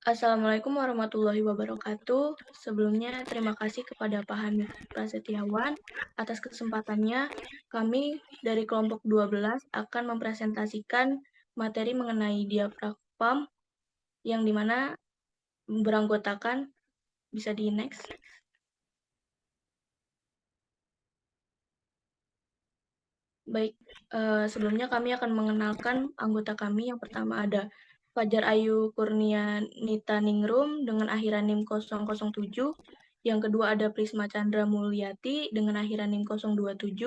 Assalamualaikum warahmatullahi wabarakatuh. Sebelumnya, terima kasih kepada Pak Hanif Prasetyawan atas kesempatannya. Kami dari kelompok 12 akan mempresentasikan materi mengenai diafragma yang dimana beranggotakan, bisa di next. Baik, sebelumnya kami akan mengenalkan anggota kami. Yang pertama ada Fajar Ayu Kurnia Nita Ningrum dengan akhiran NIM 007. Yang kedua ada Prisma Chandra Mulyati dengan akhiran NIM 027.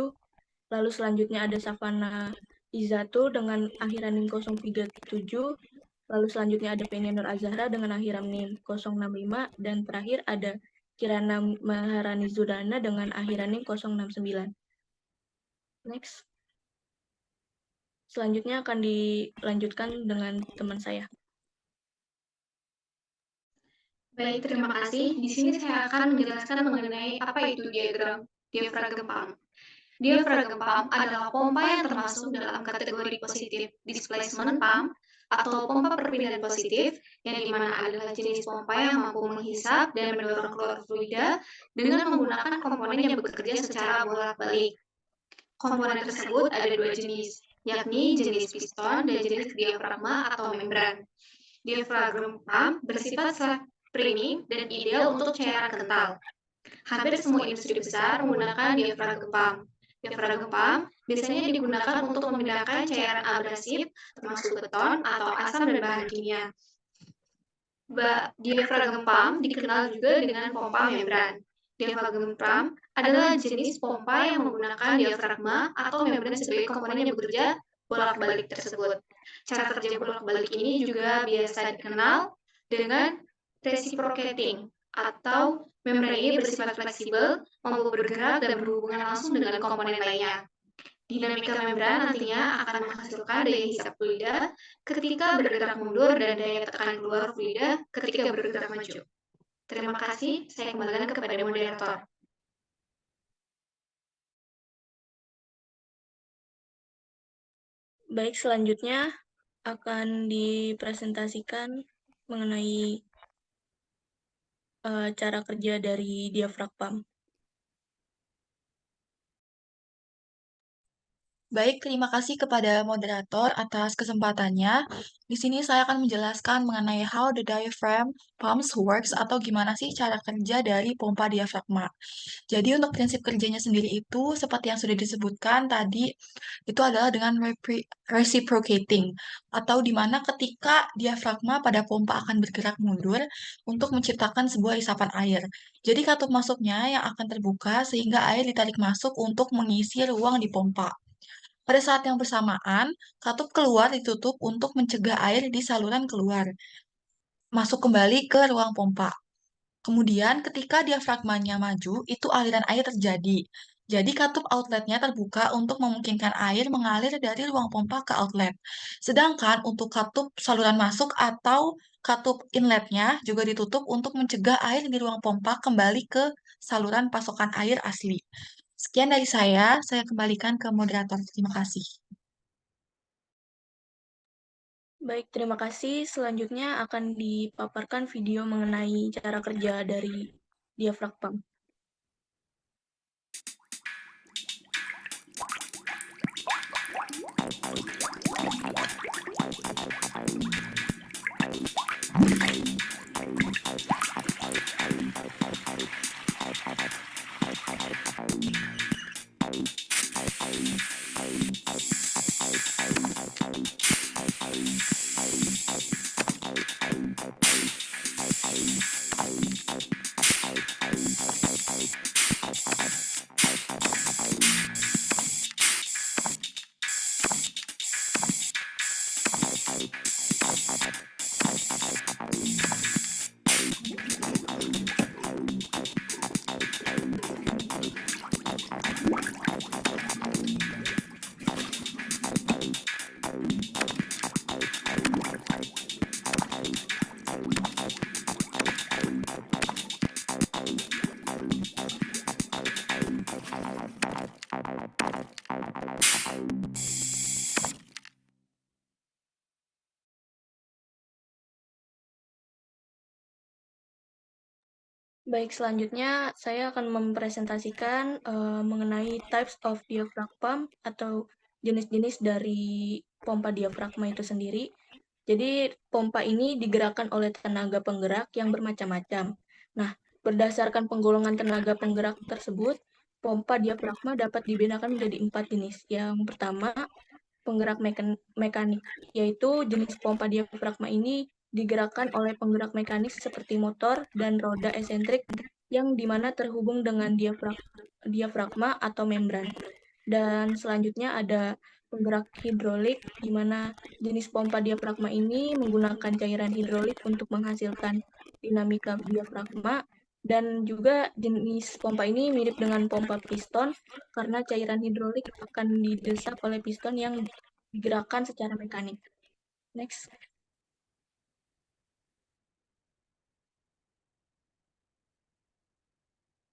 Lalu selanjutnya ada Savana Izatul dengan akhiran NIM 037. Lalu selanjutnya ada Penny Nur Azahra dengan akhiran NIM 065. Dan terakhir ada Kirana Maharani Zudana dengan akhiran NIM 069. Next. Selanjutnya akan dilanjutkan dengan teman saya. Baik, terima kasih. Di sini saya akan menjelaskan mengenai apa itu diafragm pump. Diafragm pump adalah pompa yang termasuk dalam kategori positif displacement pump atau pompa perpindahan positif, yang dimana adalah jenis pompa yang mampu menghisap dan mendorong keluar fluida dengan menggunakan komponen yang bekerja secara bolak-balik. Komponen tersebut ada dua jenis, yakni jenis piston dan jenis diafragma atau membran. Diafragm pump bersifat self-priming dan ideal untuk cairan kental. Hampir semua industri besar menggunakan diafragm pump. Diafragm pump biasanya digunakan untuk memindahkan cairan abrasif, termasuk beton atau asam dan bahan kimia. Diafragm pump dikenal juga dengan pompa membran. Diafragm pump adalah jenis pompa yang menggunakan diafragma atau membran sebagai komponen yang bekerja bolak-balik tersebut. Cara kerja bolak-balik ini juga biasa dikenal dengan reciprocating atau membran ini bersifat fleksibel, mampu bergerak dan berhubungan langsung dengan komponen lainnya. Dinamika membran nantinya akan menghasilkan daya hisap fluida ketika bergerak mundur dan daya tekan keluar fluida ketika bergerak maju. Terima kasih, saya kembalikan kepada moderator. Baik, selanjutnya akan dipresentasikan mengenai cara kerja dari diafragma. Baik, terima kasih kepada moderator atas kesempatannya. Di sini saya akan menjelaskan mengenai how the diaphragm pumps works atau gimana sih cara kerja dari pompa diafragma. Jadi untuk prinsip kerjanya sendiri itu seperti yang sudah disebutkan tadi itu adalah dengan reciprocating atau di mana ketika diafragma pada pompa akan bergerak mundur untuk menciptakan sebuah isapan air. Jadi katup masuknya yang akan terbuka sehingga air ditarik masuk untuk mengisi ruang di pompa. Pada saat yang bersamaan, katup keluar ditutup untuk mencegah air di saluran keluar, masuk kembali ke ruang pompa. Kemudian ketika diafragmanya maju, itu aliran air terjadi. Jadi katup outletnya terbuka untuk memungkinkan air mengalir dari ruang pompa ke outlet. Sedangkan untuk katup saluran masuk atau katup inletnya juga ditutup untuk mencegah air di ruang pompa kembali ke saluran pasokan air asli. Sekian dari saya kembalikan ke moderator. Terima kasih. Baik, terima kasih. Selanjutnya akan dipaparkan video mengenai cara kerja dari diafragma. Baik, selanjutnya saya akan mempresentasikan mengenai types of diaphragm atau jenis-jenis dari pompa diafragma itu sendiri. Jadi, pompa ini digerakkan oleh tenaga penggerak yang bermacam-macam. Nah, berdasarkan penggolongan tenaga penggerak tersebut, pompa diafragma dapat dibedakan menjadi 4 jenis. Yang pertama, penggerak mekanik, yaitu jenis pompa diafragma ini digerakkan oleh penggerak mekanis seperti motor dan roda esentrik yang dimana terhubung dengan diafragma atau membran. Dan selanjutnya ada penggerak hidrolik, di mana jenis pompa diafragma ini menggunakan cairan hidrolik untuk menghasilkan dinamika diafragma, dan juga jenis pompa ini mirip dengan pompa piston karena cairan hidrolik akan didesak oleh piston yang digerakkan secara mekanik. Next.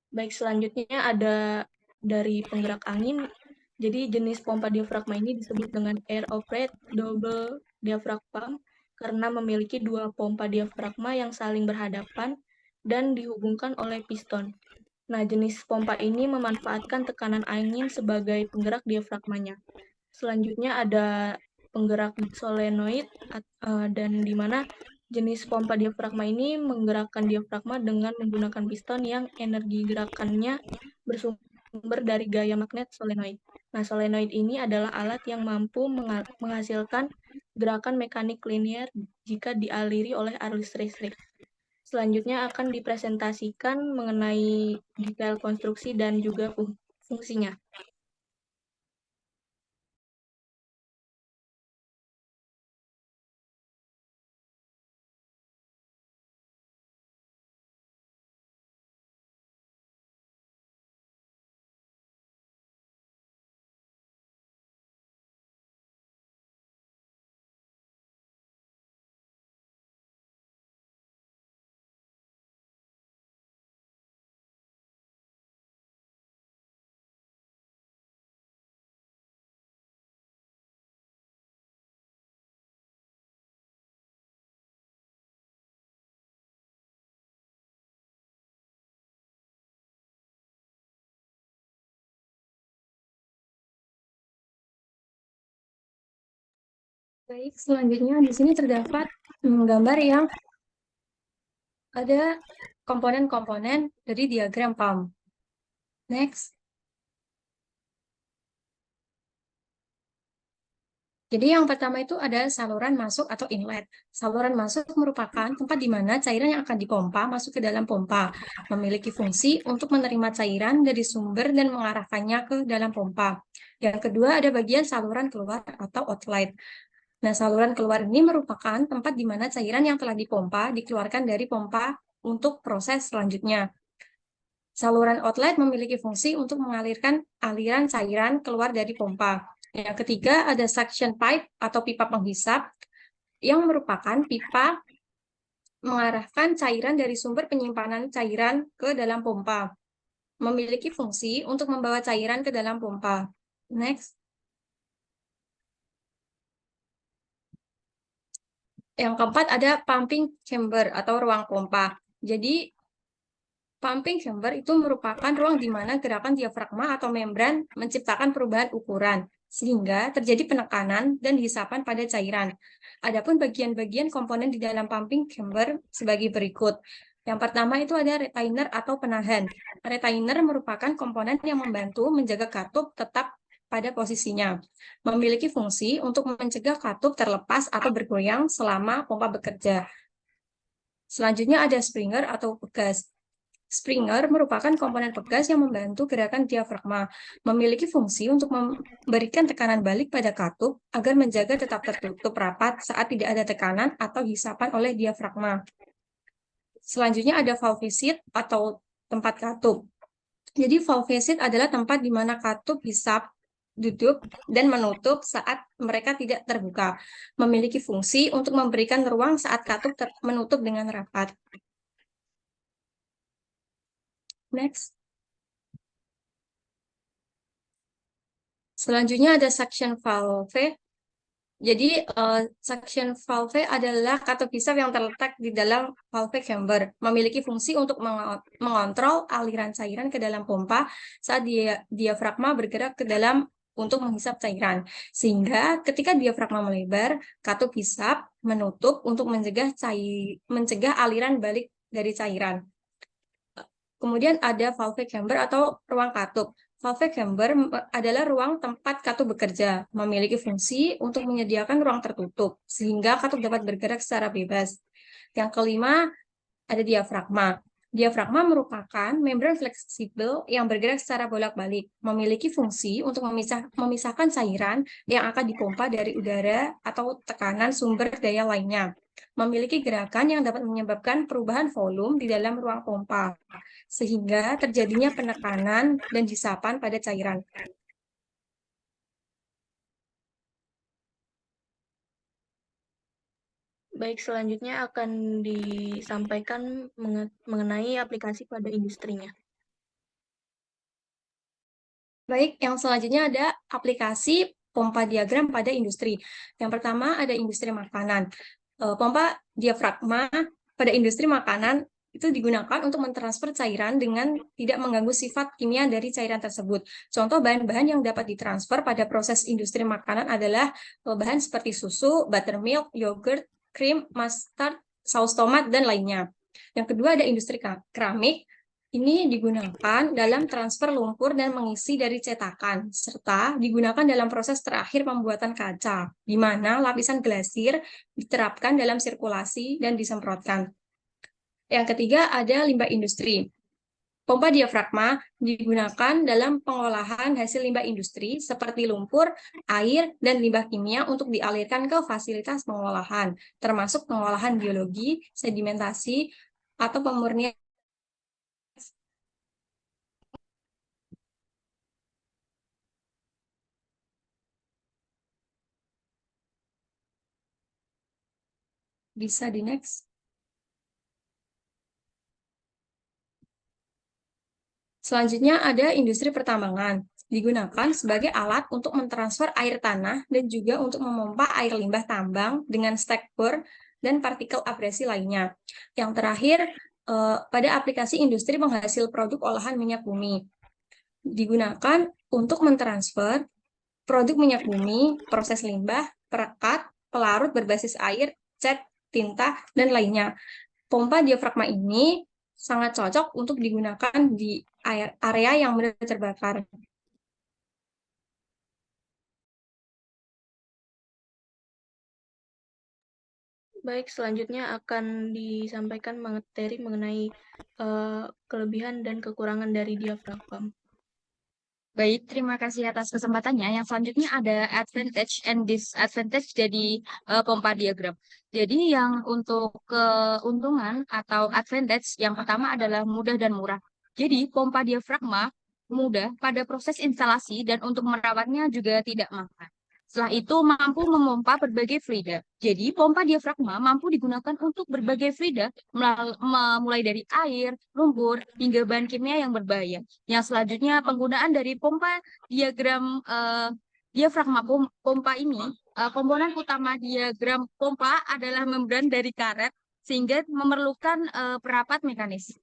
Baik, selanjutnya ada dari penggerak angin. Jadi jenis pompa diafragma ini disebut dengan air-operated double diaphragm karena memiliki dua pompa diafragma yang saling berhadapan dan dihubungkan oleh piston. Nah, jenis pompa ini memanfaatkan tekanan angin sebagai penggerak diafragmanya. Selanjutnya ada penggerak solenoid dan di mana jenis pompa diafragma ini menggerakkan diafragma dengan menggunakan piston yang energi gerakannya bersumber dari gaya magnet solenoid. Nah, solenoid ini adalah alat yang mampu menghasilkan gerakan mekanik linier jika dialiri oleh arus listrik. Selanjutnya akan dipresentasikan mengenai detail konstruksi dan juga fungsinya. Baik, selanjutnya di sini terdapat gambar yang ada komponen-komponen dari diagram pump. Next. Jadi yang pertama itu ada saluran masuk atau inlet. Saluran masuk merupakan tempat di mana cairan yang akan dipompa masuk ke dalam pompa, memiliki fungsi untuk menerima cairan dari sumber dan mengarahkannya ke dalam pompa. Yang kedua ada bagian saluran keluar atau outlet. Nah, saluran keluar ini merupakan tempat di mana cairan yang telah dipompa dikeluarkan dari pompa untuk proses selanjutnya. Saluran outlet memiliki fungsi untuk mengalirkan aliran cairan keluar dari pompa. Yang ketiga ada suction pipe atau pipa penghisap yang merupakan pipa mengarahkan cairan dari sumber penyimpanan cairan ke dalam pompa. Memiliki fungsi untuk membawa cairan ke dalam pompa. Next. Yang keempat ada pumping chamber atau ruang pompa. Jadi pumping chamber itu merupakan ruang di mana gerakan diafragma atau membran menciptakan perubahan ukuran, sehingga terjadi penekanan dan hisapan pada cairan. Adapun bagian-bagian komponen di dalam pumping chamber sebagai berikut. Yang pertama itu ada retainer atau penahan. Retainer merupakan komponen yang membantu menjaga katup tetap pada posisinya. Memiliki fungsi untuk mencegah katup terlepas atau bergoyang selama pompa bekerja. Selanjutnya ada springer atau pegas. Springer merupakan komponen pegas yang membantu gerakan diafragma, memiliki fungsi untuk memberikan tekanan balik pada katup agar menjaga tetap tertutup rapat saat tidak ada tekanan atau hisapan oleh diafragma. Selanjutnya ada valve seat atau tempat katup. Jadi valve seat adalah tempat di mana katup hisap, duduk, dan menutup saat mereka tidak terbuka, memiliki fungsi untuk memberikan ruang saat katup menutup dengan rapat. Next. Selanjutnya ada suction valve. Jadi, suction valve adalah katup hisap yang terletak di dalam valve chamber, memiliki fungsi untuk mengontrol aliran cairan ke dalam pompa saat diafragma bergerak ke dalam untuk menghisap cairan. Sehingga ketika diafragma melebar, katup hisap menutup untuk mencegah aliran balik dari cairan. Kemudian ada valve chamber atau ruang katup. Valve chamber adalah ruang tempat katup bekerja, memiliki fungsi untuk menyediakan ruang tertutup, sehingga katup dapat bergerak secara bebas. Yang kelima, ada diafragma. Diafragma merupakan membran fleksibel yang bergerak secara bolak-balik, memiliki fungsi untuk memisahkan cairan yang akan dipompa dari udara atau tekanan sumber daya lainnya. Memiliki gerakan yang dapat menyebabkan perubahan volume di dalam ruang pompa, sehingga terjadinya penekanan dan hisapan pada cairan. Baik, selanjutnya akan disampaikan mengenai aplikasi pada industrinya. Baik, yang selanjutnya ada aplikasi pompa diagram pada industri. Yang pertama ada industri makanan. Pompa diafragma pada industri makanan itu digunakan untuk mentransfer cairan dengan tidak mengganggu sifat kimia dari cairan tersebut. Contoh bahan-bahan yang dapat ditransfer pada proses industri makanan adalah bahan seperti susu, buttermilk, yogurt, krim, mustard, saus tomat, dan lainnya. Yang kedua ada industri keramik. Ini digunakan dalam transfer lumpur dan mengisi dari cetakan, serta digunakan dalam proses terakhir pembuatan kaca, di mana lapisan glasir diterapkan dalam sirkulasi dan disemprotkan. Yang ketiga ada limbah industri. Pompa diafragma digunakan dalam pengolahan hasil limbah industri seperti lumpur, air, dan limbah kimia untuk dialirkan ke fasilitas pengolahan, termasuk pengolahan biologi, sedimentasi, atau pemurnian. Bisa di next. Selanjutnya ada industri pertambangan. Digunakan sebagai alat untuk mentransfer air tanah dan juga untuk memompa air limbah tambang dengan stack bor dan partikel abrasi lainnya. Yang terakhir, pada aplikasi industri penghasil produk olahan minyak bumi. Digunakan untuk mentransfer produk minyak bumi, proses limbah, perekat, pelarut berbasis air, cat, tinta, dan lainnya. Pompa diafragma ini sangat cocok untuk digunakan di area yang mudah terbakar. Baik, selanjutnya akan disampaikan materi mengenai kelebihan dan kekurangan dari diafragma. Baik, terima kasih atas kesempatannya. Yang selanjutnya ada advantage and disadvantage dari pompa diagram. Jadi yang untuk keuntungan atau advantage yang pertama adalah mudah dan murah. Jadi pompa diafragma mudah pada proses instalasi dan untuk merawatnya juga tidak mahal. Setelah itu mampu memompa berbagai fluida. Jadi pompa diafragma mampu digunakan untuk berbagai fluida mulai dari air, lumpur, hingga bahan kimia yang berbahaya. Yang selanjutnya penggunaan dari pompa diafragma pompa ini, komponen utama diagram pompa adalah membran dari karet sehingga memerlukan perapat mekanis.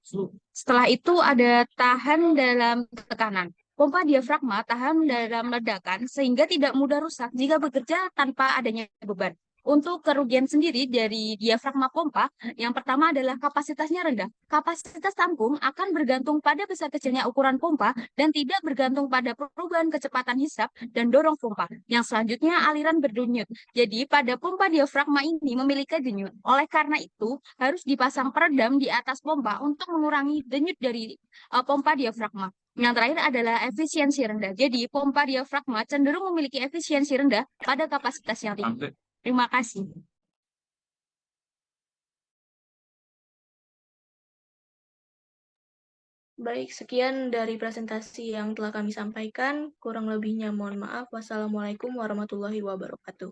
Setelah itu ada tahan dalam tekanan. Pompa diafragma tahan dalam ledakan sehingga tidak mudah rusak jika bekerja tanpa adanya beban. Untuk kerugian sendiri dari diafragma pompa, yang pertama adalah kapasitasnya rendah. Kapasitas tampung akan bergantung pada besar kecilnya ukuran pompa dan tidak bergantung pada perubahan kecepatan hisap dan dorong pompa. Yang selanjutnya aliran berdenyut. Jadi pada pompa diafragma ini memiliki denyut. Oleh karena itu harus dipasang peredam di atas pompa untuk mengurangi denyut dari pompa diafragma. Yang terakhir adalah efisiensi rendah. Jadi pompa diafragma cenderung memiliki efisiensi rendah pada kapasitas yang tinggi. Terima kasih. Baik, sekian dari presentasi yang telah kami sampaikan. Kurang lebihnya mohon maaf. Wassalamualaikum warahmatullahi wabarakatuh.